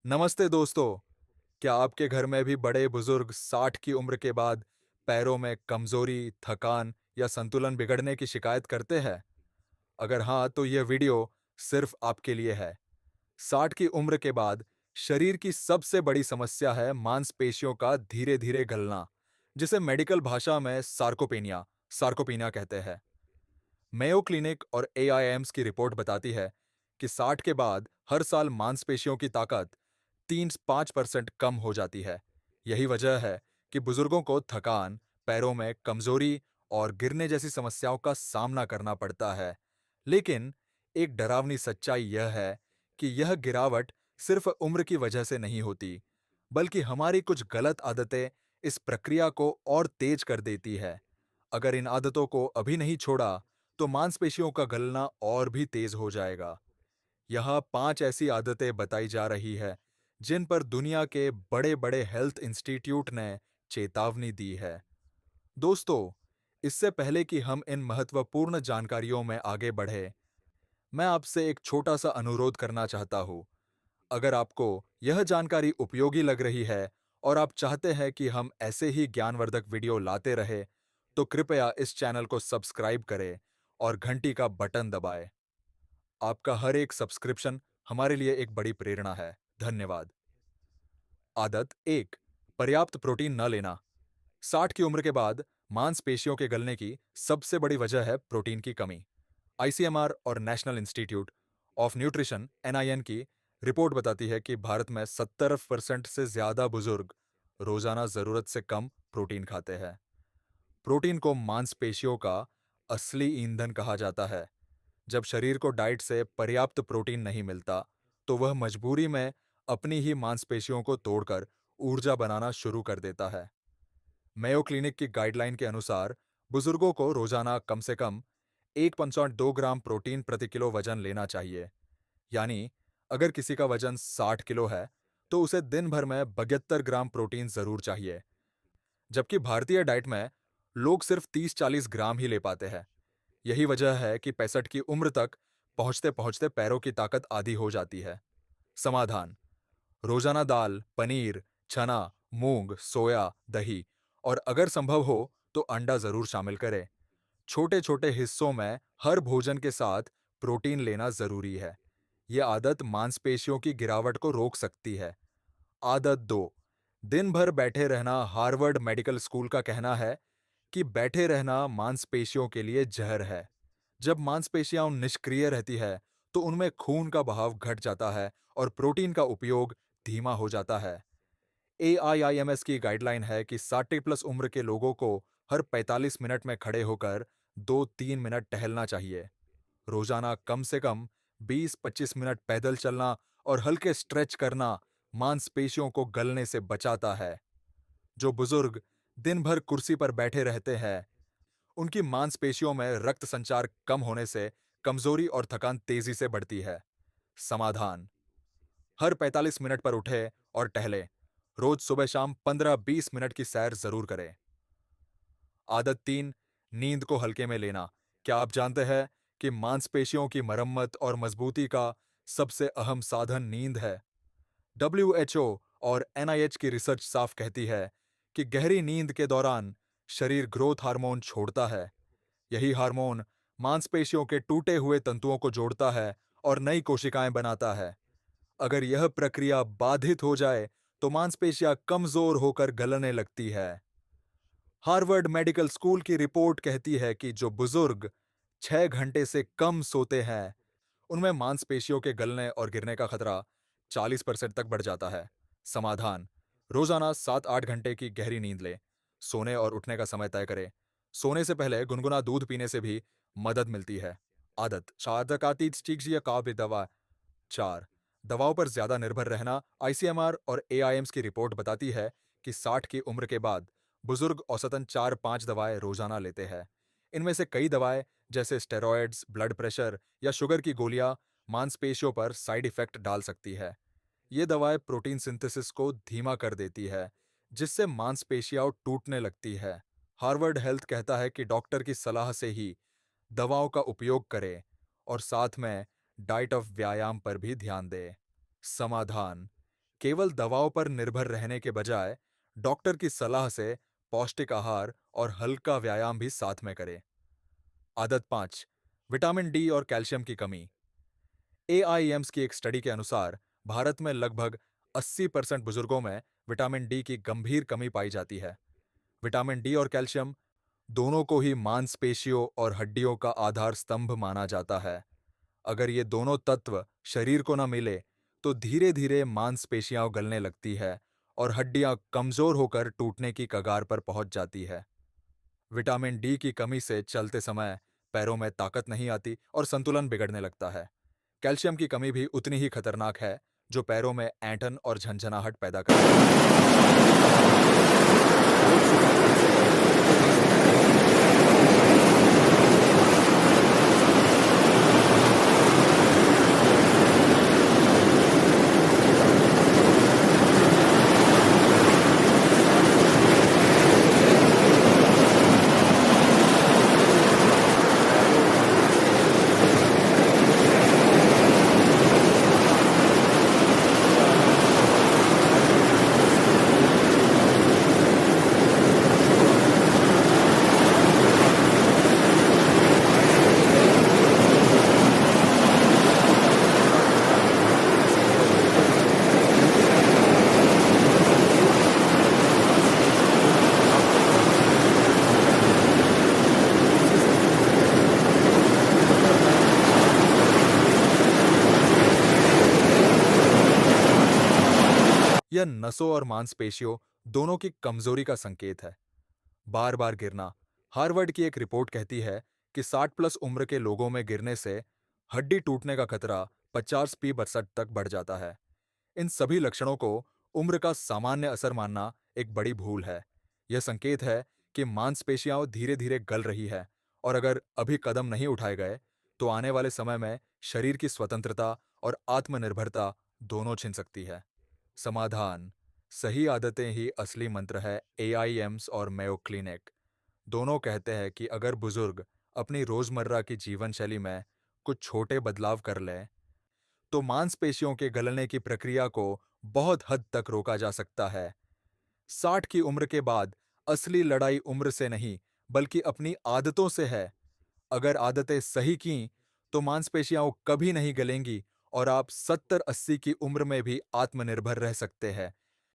नमस्ते दोस्तों। क्या आपके घर में भी बड़े बुजुर्ग 60 की उम्र के बाद पैरों में कमजोरी, थकान या संतुलन बिगड़ने की शिकायत करते हैं? अगर हाँ, तो यह वीडियो सिर्फ आपके लिए है। 60 की उम्र के बाद शरीर की सबसे बड़ी समस्या है मांसपेशियों का धीरे-धीरे गलना, जिसे मेडिकल भाषा में सार्कोपेनिया सार्कोपेनिया कहते हैं। मेयो क्लिनिक और एआईएम्स की रिपोर्ट बताती है कि 60 के बाद हर साल मांसपेशियों की ताकत 3-5% कम हो जाती है। यही वजह है कि बुजुर्गों को थकान, पैरों में कमजोरी और गिरने जैसी समस्याओं का सामना करना पड़ता है। लेकिन एक डरावनी सच्चाई यह है कि यह गिरावट सिर्फ उम्र की वजह से नहीं होती, बल्कि हमारी कुछ गलत आदतें इस प्रक्रिया को और तेज कर देती है। अगर इन आदतों को अभी नहीं छोड़ा, तो मांसपेशियों का गलना और भी तेज हो जाएगा। यहाँ 5 ऐसी आदतें बताई जा रही है, जिन पर दुनिया के बड़े-बड़े हेल्थ इंस्टीट्यूट ने चेतावनी दी है। दोस्तों, इससे पहले कि हम इन महत्वपूर्ण जानकारियों में आगे बढ़े, मैं आपसे एक छोटा-सा अनुरोध करना चाहता हूँ। अगर आपको यह जानकारी उपयोगी लग रही है और आप चाहते हैं कि हम ऐसे ही ज्ञानवर्धक वीडियो लाते रहे, तो कृपया इस चैनल को सब्सक्राइब करें और घंटी का बटन दबाएं। आपका हर एक सब्सक्रिप्शन हमारे लिए एक बड़ी प्रेरणा है। धन्यवाद। आदत एक, पर्याप्त प्रोटीन न लेना। 60 की उम्र के बाद मांसपेशियों के गलने की सबसे बड़ी वजह है प्रोटीन की कमी। आईसीएमआर और national institute of nutrition NIN की रिपोर्ट बताती है कि भारत में 70% से ज्यादा बुजुर्ग रोजाना जरूरत से कम प्रोटीन खाते हैं। प्रोटीन को मांसपेशियों का असली ईंधन कहा जाता है। जब शरीर को डाइट से पर्याप्त प्रोटीन नहीं मिलता, तो वह मजबूरी में अपनी ही मांसपेशियों को तोड़कर ऊर्जा बनाना शुरू कर देता है। मेयो क्लिनिक की गाइडलाइन के अनुसार बुजुर्गों को रोजाना कम से कम 1.2 ग्राम प्रोटीन प्रति किलो वजन लेना चाहिए। यानी अगर किसी का वजन 60 किलो है, तो उसे दिन भर में 72 ग्राम प्रोटीन जरूर चाहिए। जबकि भारतीय डाइट में लोग सिर्फ 30-40 ग्राम ही ले पाते हैं। यही वजह है कि 65 की उम्र तक पहुंचते पहुंचते पैरों की ताकत आधी हो जाती है। समाधान: रोजाना दाल, पनीर, चना, मूंग, सोया, दही और अगर संभव हो तो अंडा जरूर शामिल करें। छोटे छोटे हिस्सों में हर भोजन के साथ प्रोटीन लेना जरूरी है। यह आदत मांसपेशियों की गिरावट को रोक सकती है। आदत दो, दिन भर बैठे रहना। हार्वर्ड मेडिकल स्कूल का कहना है कि बैठे रहना मांसपेशियों के लिए जहर है। जब मांसपेशियां निष्क्रिय रहती है, तो उनमें खून का बहाव घट जाता है और प्रोटीन का उपयोग धीमा हो जाता है। एआईआईएमएस की गाइडलाइन है कि 60 प्लस उम्र के लोगों को हर 45 मिनट में खड़े होकर 2-3 मिनट टहलना चाहिए। रोजाना कम से कम 20-25 मिनट पैदल चलना और हल्के स्ट्रेच करना मांसपेशियों को गलने से बचाता है। जो बुजुर्ग दिन भर कुर्सी पर बैठे रहते हैं, उनकी मांसपेशियों में रक्त संचार कम होने से कमजोरी और थकान तेजी से बढ़ती है। समाधान: हर 45 मिनट पर उठे और टहले। रोज सुबह शाम 15-20 मिनट की सैर जरूर करें। आदत तीन, नींद को हल्के में लेना। क्या आप जानते हैं कि मांसपेशियों की मरम्मत और मजबूती का सबसे अहम साधन नींद है? डब्ल्यूएचओ और एनआईएच की रिसर्च साफ कहती है कि गहरी नींद के दौरान शरीर ग्रोथ हार्मोन छोड़ता है। यही हार्मोन मांसपेशियों के टूटे हुए तंतुओं को जोड़ता है और नई कोशिकाएं बनाता है। अगर यह प्रक्रिया बाधित हो जाए, तो मांसपेशियां कमजोर होकर गलने लगती है। हार्वर्ड मेडिकल स्कूल की रिपोर्ट कहती है कि जो बुजुर्ग 6 घंटे से कम सोते हैं, उनमें मांसपेशियों के गलने और गिरने का खतरा 40% तक बढ़ जाता है। समाधान: रोजाना 7-8 घंटे की गहरी नींद लें। सोने और उठने का समय तय करें। सोने से पहले गुनगुना दूध पीने से भी मदद मिलती है। आदत शादकाती चीज या काव्य दवा 4, दवाओं पर ज्यादा निर्भर रहना। आईसीएमआर और एआईएम्स की रिपोर्ट बताती है कि 60 की उम्र के बाद बुजुर्ग औसतन 4-5 दवाएं रोजाना लेते हैं। इनमें से कई दवाएं जैसे स्टेरॉयड्स, ब्लड प्रेशर या शुगर की गोलियां मांसपेशियों पर साइड इफेक्ट डाल सकती है। ये दवाएं प्रोटीन सिंथेसिस को धीमा कर देती है, जिससे मांसपेशियां टूटने लगती है। हार्वर्ड हेल्थ कहता है कि डॉक्टर की सलाह से ही दवाओं का उपयोग करें और साथ में डाइट ऑफ व्यायाम पर भी ध्यान दें। समाधान: केवल दवाओं पर निर्भर रहने के बजाय डॉक्टर की सलाह से पौष्टिक आहार और हल्का व्यायाम भी साथ में करें। आदत 5, विटामिन डी और कैल्शियम की कमी। एआईएम्स की एक स्टडी के अनुसार भारत में लगभग 80% बुजुर्गों में विटामिन डी की गंभीर कमी पाई जाती है। विटामिन डी और कैल्शियम दोनों को ही मांसपेशियों और हड्डियों का आधार स्तंभ माना जाता है। अगर ये दोनों तत्व शरीर को न मिले तो धीरे धीरे मांसपेशियां गलने लगती है और हड्डियां कमजोर होकर टूटने की कगार पर पहुंच जाती है। विटामिन डी की कमी से चलते समय पैरों में ताकत नहीं आती और संतुलन बिगड़ने लगता है। कैल्शियम की कमी भी उतनी ही खतरनाक है, जो पैरों में ऐंठन और झंझनाहट पैदा करती यह नसों और मांसपेशियों दोनों की कमजोरी का संकेत है। बार बार गिरना। हार्वर्ड की एक रिपोर्ट कहती है कि 60 प्लस उम्र के लोगों में गिरने से हड्डी टूटने का खतरा 50% तक बढ़ जाता है। इन सभी लक्षणों को उम्र का सामान्य असर मानना एक बड़ी भूल है। यह संकेत है कि मांसपेशियां धीरे धीरे गल रही है और अगर अभी कदम नहीं उठाए गए तो आने वाले समय में शरीर की स्वतंत्रता और आत्मनिर्भरता दोनों छिन सकती है। समाधान। सही आदतें ही असली मंत्र है। एआईएम्स और मेयो क्लिनिक दोनों कहते हैं कि अगर बुजुर्ग अपनी रोजमर्रा की जीवन शैली में कुछ छोटे बदलाव कर लें तो मांसपेशियों के गलने की प्रक्रिया को बहुत हद तक रोका जा सकता है। 60 की उम्र के बाद असली लड़ाई उम्र से नहीं बल्कि अपनी आदतों से है। अगर आदतें सही की तो मांसपेशियां कभी नहीं गलेंगी और आप 70-80 की उम्र में भी आत्मनिर्भर रह सकते हैं।